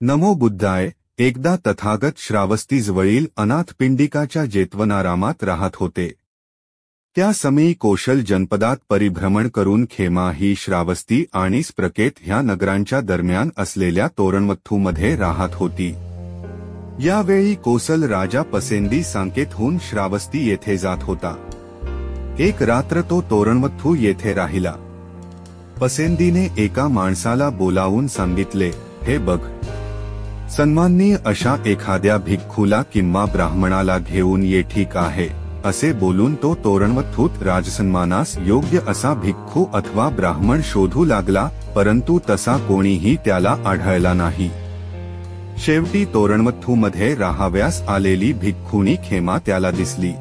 नमो बुद्धाय. एकदा तथागत श्रावस्तीजवळील अनाथपिंडिकाच्या जेतवनारामात राहत होते. त्या समयी कोशल जनपदात परिभ्रमण करून खेमा ही श्रावस्ती आणि स्प्रकेत ह्या नगरांच्या दरम्यान असलेल्या तोरणवथ्थूमध्ये राहत होती. यावेळी कोसल राजा पसेंदी सांकेतहून श्रावस्ती येथे जात होता. एक रात्र तो तोरणवथ्थू येथे राहिला. पसेंदीने एका माणसाला बोलावून सांगितले, हे बघ, सन्माननीय अशा एखाद्या भिक्खूला किंवा ब्राह्मणाला घेऊन ये, ठीक आहे. असे बोलून तो तोरणवथ्थूत राजसन्मानास योग्य असा भिक्खू अथवा ब्राह्मण शोधू लागला, परंतु तसा कोणीही त्याला आढळला नाही. शेवटी तोरणवथ्थूमध्ये राहाव्यास आलेली भिक्खुणी खेमा त्याला दिसली.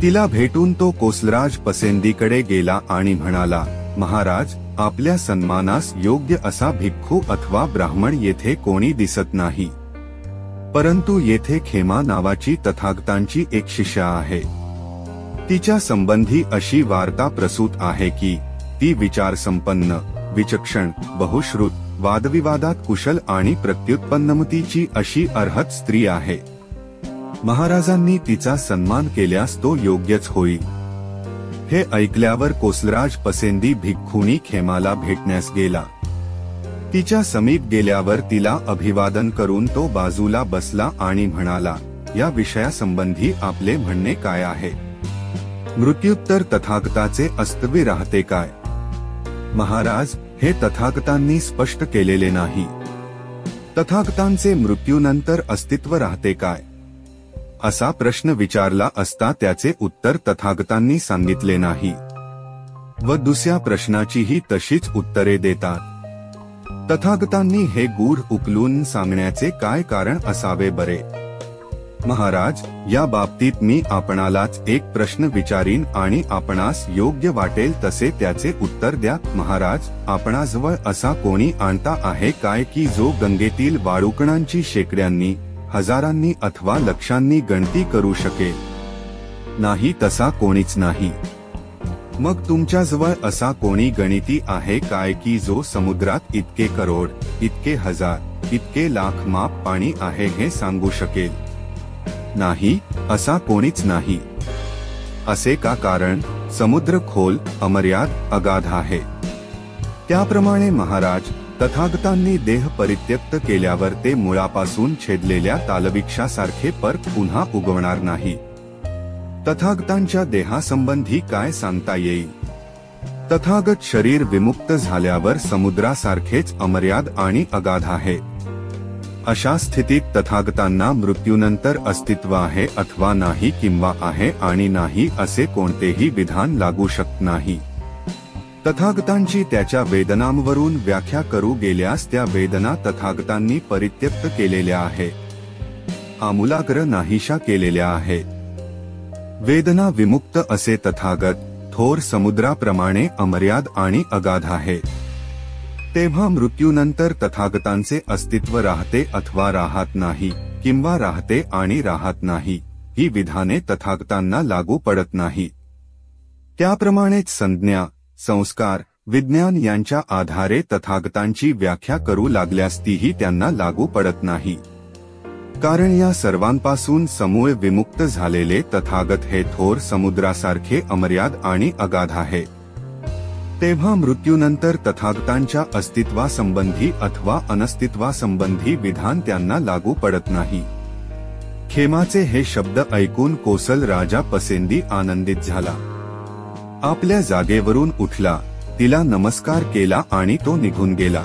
तिला भेटून तो कोसलराज पसेंदीकडे गेला आणि म्हणाला, महाराज, आपल्या सन्मानास योग्य असा भिक्खू अथवा ब्राह्मण येथे कोणी दिसत नाही, परंतु येथे खेमा नावाची तथागतांची एक शिष्या आहे. तिच्या संबंधी अशी वार्ता प्रसूत आहे की ती विचारसंपन्न, विचक्षण, बहुश्रुत, वादविवादात कुशल आणि प्रत्युत्पन्नमतीची अशी अर्हत स्त्री आहे. महाराजांनी तिचा सन्मान केल्यास तो योग्यच होईल. हे ऐकल्यावर कोसलराज पसेंदी भिक्खुणी खेमाला भेटण्यास गेला. तिच्या समीप गेल्यावर तिला अभिवादन करून तो बाजूला बसला आणि म्हणाला, या विषयासंबंधी आपले म्हणणे काय आहे? मृत्युत्तर तथागताचे अस्तित्व राहते काय? महाराज, हे तथागतांनी स्पष्ट केलेले नाही. तथागतांचे मृत्यूनंतर अस्तित्व राहते काय? असा प्रश्न विचारला असता त्याचे उत्तर तथागतांनी सांगितले नाही व दुसऱ्या प्रश्नाचीही तशीच उत्तरे देतात. तथागतांनी हे गूढ उकलून सांगण्याचे काय कारण असावे बरे? महाराज, या बाबतीत मी आपणालाच एक प्रश्न विचारीन आणि आपणास योग्य वाटेल तसे त्याचे उत्तर द्या. महाराज, आपणाजवळ असा कोणी आणता आहे काय की जो गंगेतील वाळुकणांची शेकड्यांनी, हजारांनी अथवा लक्षांनी गणती करू शकेल? नाही, तसा कोणीच नाही. मग तुमच्याजवळ असा कोणी गणिती आहे काय की जो समुद्रात इतके करोड, इतके हजार, इतके लाख माप पाणी आहे हे सांगू शकेल? नाही, असा कोणीच नाही. असे का? कारण समुद्र खोल, अमर्याद, अगाध आहे. त्याप्रमाणे महाराज, तथागतांनी देह परित्यक्त केल्यावर ते मुळापासून छेदलेल्या तालवृक्षासारखे परत पुन्हा उगवणार नाही. तथागतांच्या देहासंबंधी काय सांगता येईल? तथागत शरीर विमुक्त झाल्यावर समुद्रासारखेच अमर्याद आणि अगाध आहे. अशा स्थितीत तथागतांना मृत्यूनंतर अस्तित्व आहे अथवा नाही, किंवा आहे आणि नाही असे कोणतेही विधान लागू शकत नाही. तथागतांची त्या वेदनांवरून व्याख्या करू गेल्यास त्या वेदना तथागतांनी परित्यक्त केलेल्या आहे, आमूलाग्र नाहीशा केलेल्या आहे. वेदना विमुक्त असे तथागत थोर समुद्राप्रमाणे अमर्याद आणि अगाध आहे. तेव्हा मृत्यूनंतर तथागतांचे अस्तित्व राहते अथवा राहत नाही, किंवा राहते आणि राहत नाही, ही विधाने तथागतांना लागू पडत नाही. त्याप्रमाणेच संज्ञा, संस्कार, विज्ञान यांच्या आधारे तथागतांची व्याख्या करू लागल्यास तीही त्यांना लागू पडत नाही. कारण या सर्वांपासून समूळ विमुक्त झालेले तथागत हे थोर समुद्रासारखे अमर्याद आणि अगाध आहे. तेव्हा मृत्यूनंतर तथागतांच्या अस्तित्वासंबंधी अथवा अनस्तित्वासंबंधी विधान त्यांना लागू पडत नाही. खेमाचे हे शब्द ऐकून कोसल राजा पसेंदी आनंदित झाला. आपल्या जागेवरून उठला, तिला नमस्कार केला आणि तो निघून गेला.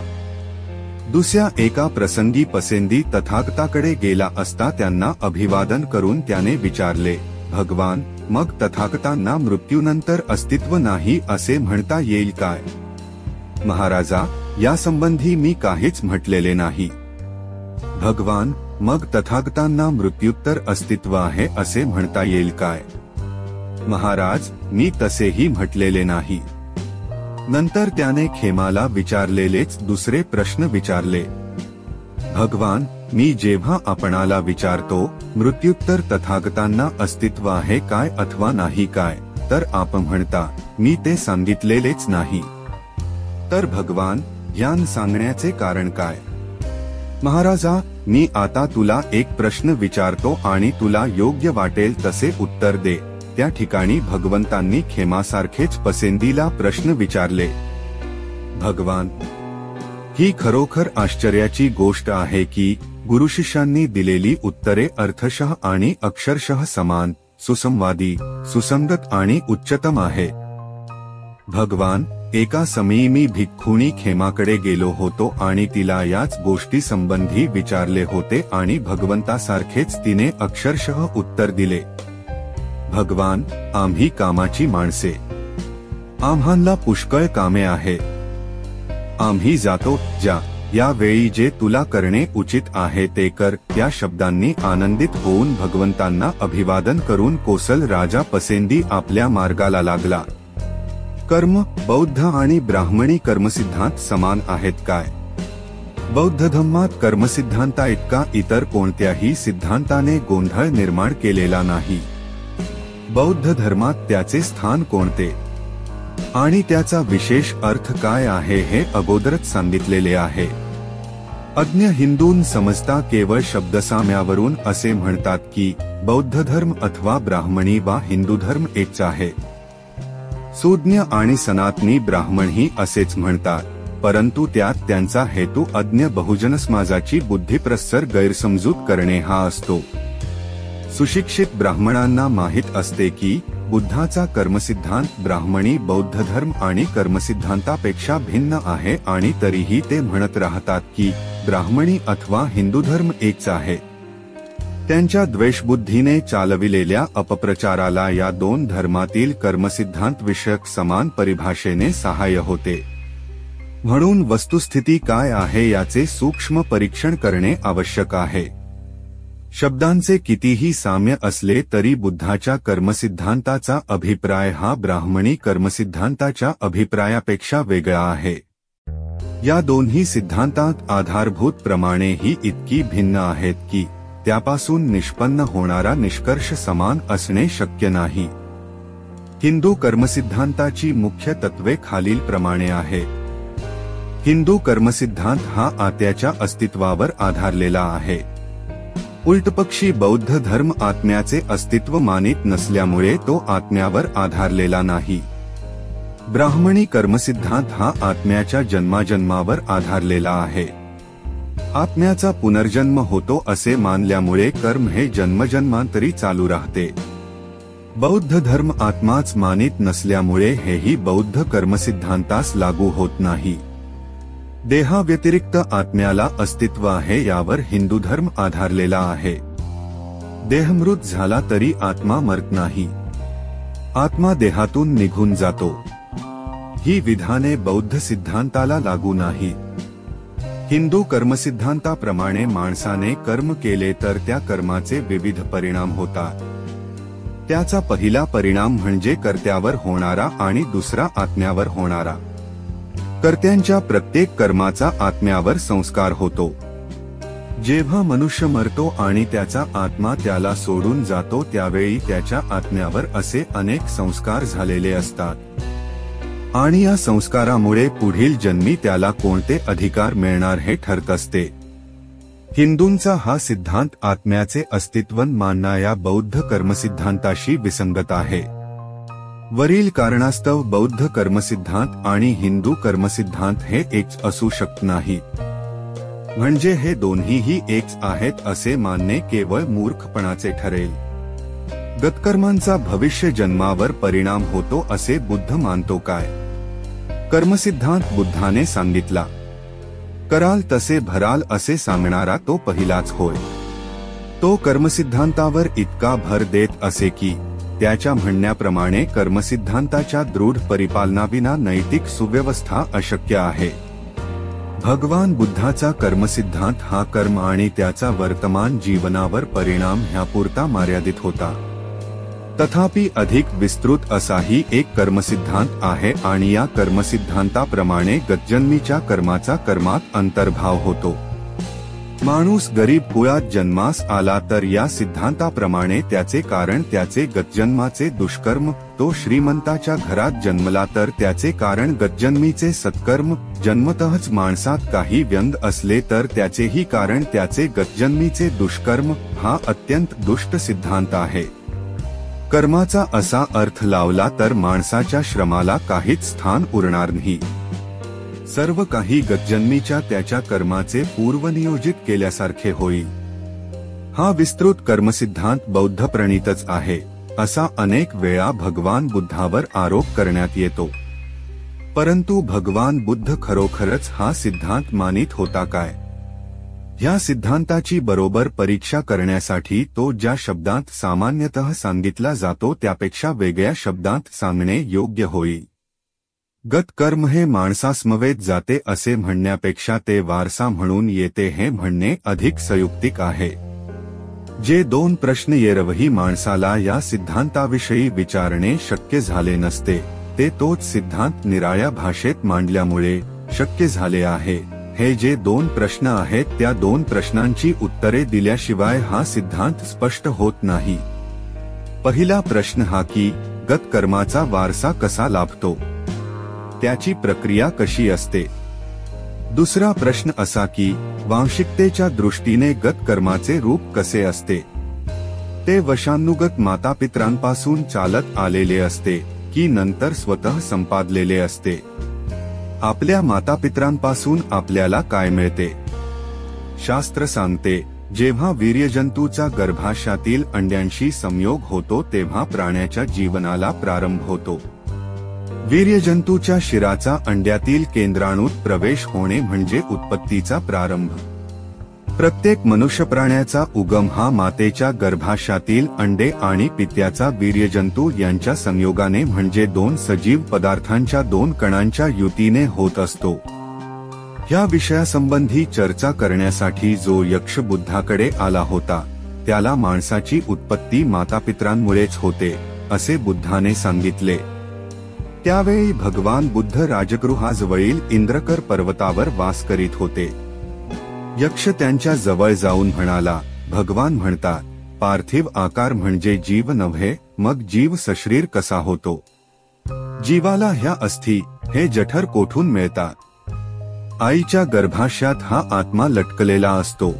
दुसऱ्या एका प्रसंगी पसेंदी तथागताकडे गेला असता त्यांना अभिवादन करून त्याने विचारले, भगवान, मग तथागतांना मृत्यूनंतर अस्तित्व नाही असे म्हणता येईल काय? महाराजा, यासंबंधी मी काहीच म्हटलेले नाही. भगवान, मग तथागतांना मृत्युत्तर अस्तित्व आहे असे म्हणता येईल काय? महाराज, मी तसेही म्हटलेले नाही. नंतर त्याने खेमाला विचारलेलेच दुसरे प्रश्न विचारले, भगवान, मी जेव्हा आपणाला विचारतो मृत्युत्तर तथागतांना अस्तित्व आहे काय अथवा नाही काय, तर आपण म्हणता, मी ते सांगितलेलेच नाही. तर भगवान, ज्ञान सांगण्याचे कारण काय? महाराजा, मी आता तुला एक प्रश्न विचारतो आणि तुला योग्य वाटेल तसे उत्तर दे. त्या ठिकाणी भगवंतांनी खेमासारखेच पसंतीला प्रश्न विचारले. भगवान, ही खरोखर आश्चर्याची गोष्ट आहे की गुरुशिष्यांनी दिलेली उत्तरे अर्थशः आणि अक्षरशः समान, सुसंवादी, सुसंगत आणि उच्चतम आहे. भगवान, एका समयी मी भिक्खुणी खेमाकडे गेलो होतो आणि तिला याच गोष्टी संबंधी विचारले होते आणि भगवंतासारखेच तिने अक्षरशः उत्तर दिले. भगवान, आम्ही कामाची माणसे. आम्हाला पुष्कळ कामे आहे. आम्ही जातो. यावेळी जे तुला करणे उचित आहे ते कर. त्या शब्दांनी आनंदित होऊन भगवंतांना अभिवादन करून कोसल राजा पसेंदी आपल्या मार्गाला लागला. कर्म, बौद्ध आणि ब्राह्मणी कर्मसिद्धांत समान आहेत काय? बौद्ध धर्मात कर्मसिद्धांता इतका इतर कोणत्याही सिद्धांताने गोंधळ निर्माण केलेला नाही. बौद्ध धर्मात त्याचे स्थान कोणते आणि त्याचा विशेष अर्थ काय आहे हे अगोदरच सांगितलेले आहे. अज्ञ हिंदूंना समजता केवळ शब्दसाम्यावरून असे म्हणतात की बौद्ध धर्म अथवा ब्राह्मणी वा हिंदू धर्म एकच आहे. सुज्ञ आणि सनातनी ब्राह्मणही असेच म्हणतात, परंतु त्यात त्यांचा हेतू अज्ञ बहुजन समाजाची बुद्धिप्रसर गैरसमजूत करणे हा असतो. सुशिक्षित ब्राह्मणांना माहित असते की बुद्धाचा कर्मसिद्धांत ब्राह्मणी बौद्ध धर्म आणि कर्मसिद्धांतापेक्षा भिन्न आहे आणि तरीही ते म्हणत राहतात की ब्राह्मणी अथवा हिंदू धर्म एकच आहे. त्यांच्या द्वेषबुद्धीने चालविलेल्या अपप्रचाराला या दोन धर्मातील कर्मसिद्धांत विषयक समान परिभाषेने सहाय्य होते. म्हणून वस्तुस्थिती काय आहे याचे सूक्ष्म परीक्षण करणे आवश्यक आहे. शब्दांचे कितीही साम्य असले तरी बुद्धाच्या कर्मसिद्धांताचा अभिप्राय हा ब्राह्मणी कर्मसिद्धांताच्या अभिप्रायापेक्षा वेगळा आहे. या दोन्ही सिद्धांतात आधारभूत प्रमाणेही इतकी भिन्न आहेत की त्यापासून निष्पन्न होणारा निष्कर्ष समान असणे शक्य नाही. हिंदू कर्मसिद्धांताची मुख्य तत्वे खालीलप्रमाणे आहेत. हिंदू कर्मसिद्धांत हा आत्म्याच्या अस्तित्वावर आधारलेला आहे. उलटपक्षी बौद्ध धर्म आत्म्याचे अस्तित्व मानित नसल्यामुळे तो आत्म्यावर आधारलेला नाही. ब्राह्मणी कर्मसिद्धांत हा आत्म्याच्या जन्माजन्मावर आधारलेला आहे. आत्म्याचा पुनर्जन्म होतो असे मानल्यामुळे कर्म हे जन्मजन्मांतरी चालू राहते. बौद्ध धर्म आत्माच मानित नसल्यामुळे हेही बौद्ध कर्मसिद्धांतास लागू होत नाही. देहाव्यतिरिक्त आत्म्याला अस्तित्व आहे यावर हिंदू धर्म आधारलेला आहे. देहमृत झाला तरी आत्मा मरत नाही. आत्मा देहातून निघून जातो. ही विधाने बौद्ध सिद्धांताला लागू नाही. हिंदू कर्मसिद्धांताप्रमाणे माणसाने कर्म केले तर त्या कर्माचे विविध परिणाम होतात. त्याचा पहिला परिणाम म्हणजे कर्त्यावर होणारा आणि दुसरा आत्म्यावर होणारा. कर्त्यांच्या प्रत्येक कर्माचा आत्म्यावर संस्कार होतो. जेव्हा मनुष्य मरतो आणि त्याचा आत्मा त्याला सोडून जातो त्यावेळी त्याच्या आत्म्यावर असे अनेक संस्कार झालेले असतात आणि या संस्कारामुळे पुढील जन्मी त्याला कोणते अधिकार मिळणार हे ठरत असते. हिंदूंचा हा सिद्धांत आत्म्याचे अस्तित्व मानणाऱ्या बौद्ध कर्मसिद्धांताशी विसंगत आहे. वरील कारणास्तव बौद्ध कर्मसिद्धांत आणि हिंदू कर्मसिद्धांत हे एकच असू शकत नाही. म्हणजे हे दोन्हीही एकच आहेत असे मानणे केवळ मूर्खपणाचे ठरेल. गतकर्मांचा भविष्य जन्मावर परिणाम होतो असे बुद्ध मानतो काय? कर्मसिद्धांत बुद्धाने सांगितला, कराल तसे भराल असे सांगणारा तो पहिलाच होय. तो कर्मसिद्धांतावर इतका भर देत असे की त्याच्या म्हणण्याप्रमाणे कर्मसिद्धांताच्या दृढ परिपालनाविना नैतिक सुव्यवस्था अशक्य आहे. भगवान बुद्धाचा कर्मसिद्धांत हा कर्म आणि त्याचा वर्तमान जीवनावर परिणाम ह्यापुरता मर्यादित होता. तथापि अधिक विस्तृत असाही एक कर्मसिद्धांत आहे आणि या कर्मसिद्धांताप्रमाणे गतजन्मीच्या कर्माचा कर्मात अंतर्भाव होतो. माणूस गरीब कुळात जन्मास आला तर या सिद्धांताप्रमाणे त्याचे कारण त्याचे गतजन्माचे दुष्कर्म, तो श्रीमंताच्या घरात जन्मला तर त्याचे कारण गतजन्मीचे सत्कर्म, जन्मतःच माणसात काही व्यंग असले तर त्याचेही कारण त्याचे गतजन्मीचे दुष्कर्म, हा अत्यंत दुष्ट सिद्धांत आहे. कर्माचा असा अर्थ लावला तर माणसाच्या श्रमाला काहीच स्थान उरणार नाही. सर्व काही गतजन्मीच्या त्याच्या कर्माचे पूर्वनियोजित केल्यासारखे होईल. हा विस्तृत कर्मसिद्धांत बौद्ध प्रणीतच आहे असा अनेक वेळा भगवान बुद्धावर आरोप करण्यात येतो. परंतु भगवान बुद्ध खरोखरच हा सिद्धांत मानित होता काय? ह्या सिद्धांताची बरोबर परीक्षा करण्यासाठी तो ज्या शब्दांत सामान्यतः सांगितला जातो त्यापेक्षा वेगळ्या शब्दांत सांगणे योग्य होईल. गतकर्म हे माणसासमवेत जाते असे म्हणण्यापेक्षा ते वारसा म्हणून येते हे म्हणणे अधिक संयुक्तिक आहे. जे दोन प्रश्न येरवही माणसाला या सिद्धांताविषयी विचारणे शक्य झाले नसते ते तोच सिद्धांत निराळ्या भाषेत मांडल्यामुळे शक्य झाले आहे. हे जे दोन प्रश्न आहेत त्या दोन प्रश्नांची उत्तरे दिल्याशिवाय हा सिद्धांत स्पष्ट होत नाही. पहिला प्रश्न हा की गतकर्माचा वारसा कसा लाभतो, त्याची प्रक्रिया कशी असते. दुसरा प्रश्न असा की वांशिकतेच्या दृष्टीने गतकर्माचे रूप कसे असते. ते वंशानुगत मातापित्रांपासून चालत आलेले असते की नंतर स्वतः संपादलेले असते. आपल्या मातापित्रांपासून आपल्याला काय मिळते? शास्त्र सांगते, जेव्हा वीर्यजंतूचा गर्भाशयातील अंड्यांशी संयोग होतो तेव्हा प्राण्याच्या जीवनाला प्रारंभ होतो. वीर्यजंतूच्या शिराचा अंड्यातील केंद्राणूत प्रवेश होणे म्हणजे उत्पत्तीचा प्रारंभ. प्रत्येक मनुष्य प्राण्याचा उगम हा मातेच्या गर्भाशयातील अंडे आणि पित्याचा वीर्यजंतू यांच्या संयोगाने म्हणजे दोन सजीव पदार्थांच्या दोन कणांच्या युतीने होत असतो. ह्या विषयासंबंधी चर्चा करण्यासाठी जो यक्ष बुद्धाकडे आला होता त्याला माणसाची उत्पत्ती मातापित्रांमुळेच होते असे बुद्धाने सांगितले. त्यावेळी भगवान बुद्ध राजगृहाजवळील इंद्रकर पर्वतावर वास करीत होते. यक्ष त्यांच्या जवळ जाऊन म्हणाला, भगवान म्हणतात, पार्थिव आकार म्हणजे जीव नव्हे, मग जीव सशरीर कसा होतो? जीवाला ह्या अस्थी हे जठर कोठून मिळतात? आईच्या गर्भाशयात हा आत्मा लटकलेला असतो.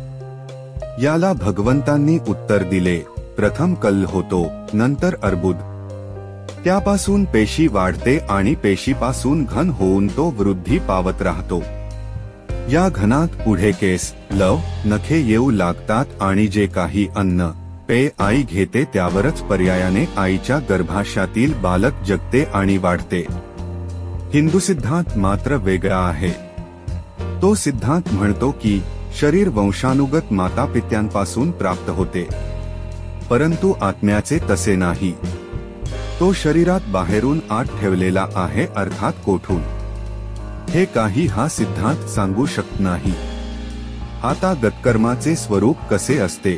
याला भगवंतांनी उत्तर दिले, प्रथम कल्ल होतो, नंतर अर्बुद. त्यापासून पेशी वाढते आणि पेशीपासून घन होऊन तो वृद्धी पावत राहतो. या घनात पुढे केस, लव, नखे येऊ लागतात आणि जे काही अन्न पेय आई घेते त्यावरच पर्यायाने आईच्या गर्भाशयातील बालक जगते आणि वाढते. हिंदू सिद्धांत मात्र वेगळा आहे. तो सिद्धांत म्हणतो की शरीर वंशानुगत मातापित्यांपासून प्राप्त होते, परंतु आत्म्याचे तसे नाही. तो शरीरात बाहेरून आत ठेवलेला आहे, अर्थात कोठून हे काही हा सिद्धांत सांगू शकत नाही. आता गतकर्माचे स्वरूप कसे असते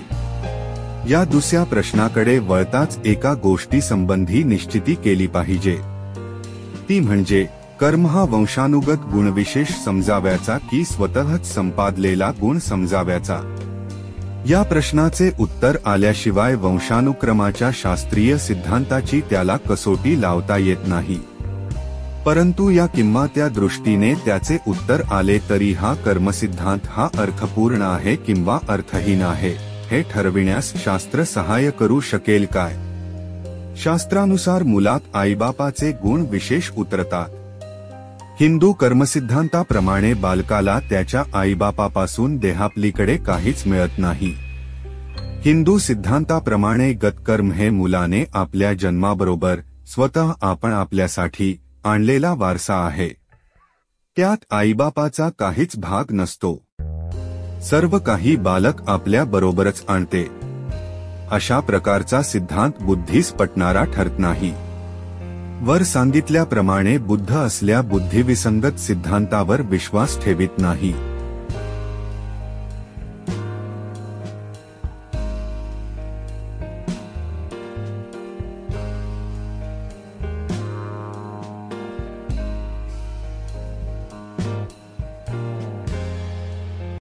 या दुसऱ्या प्रश्नाकडे वळताच एका गोष्टी संबंधी निश्चिती केली पाहिजे. ती म्हणजे कर्म हा वंशानुगत गुणविशेष समजाव्याचा की स्वतःच संपादलेला गुण समजाव्याचा. या प्रश्नाचे उत्तर आल्याशिवाय वंशानुक्रमाच्या शास्त्रीय सिद्धांताची त्याला कसोटी लावता येत नाही. परंतु या किंवा त्या दृष्टीने त्याचे उत्तर आले तरी हा कर्मसिद्धांत हा अर्थपूर्ण आहे किंवा अर्थहीन आहे हे ठरविण्यास शास्त्र सहाय्य करू शकेल काय? शास्त्रानुसार मुलात आईबापाचे गुण विशेष उतरतात. हिंदू कर्मसिद्धांताप्रमाणे बालकाला त्याच्या आईबापापासून देहापलीकडे काहीच मिळत नाही. हिंदू सिद्धांताप्रमाणे गतकर्म हे मुलाने आपल्या जन्माबरोबर स्वतः आपण आपल्यासाठी आणलेला वारसा आहे. त्यात आईबापाचा काहीच भाग नसतो. सर्व काही बालक आपल्या बरोबरच आणते. अशा प्रकारचा सिद्धांत बुद्धीस पटणारा ठरत नाही. वर सांगितल्याप्रमाणे बुद्ध असल्या बुद्धिविसंगत सिद्धांतावर विश्वास ठेवित नाही.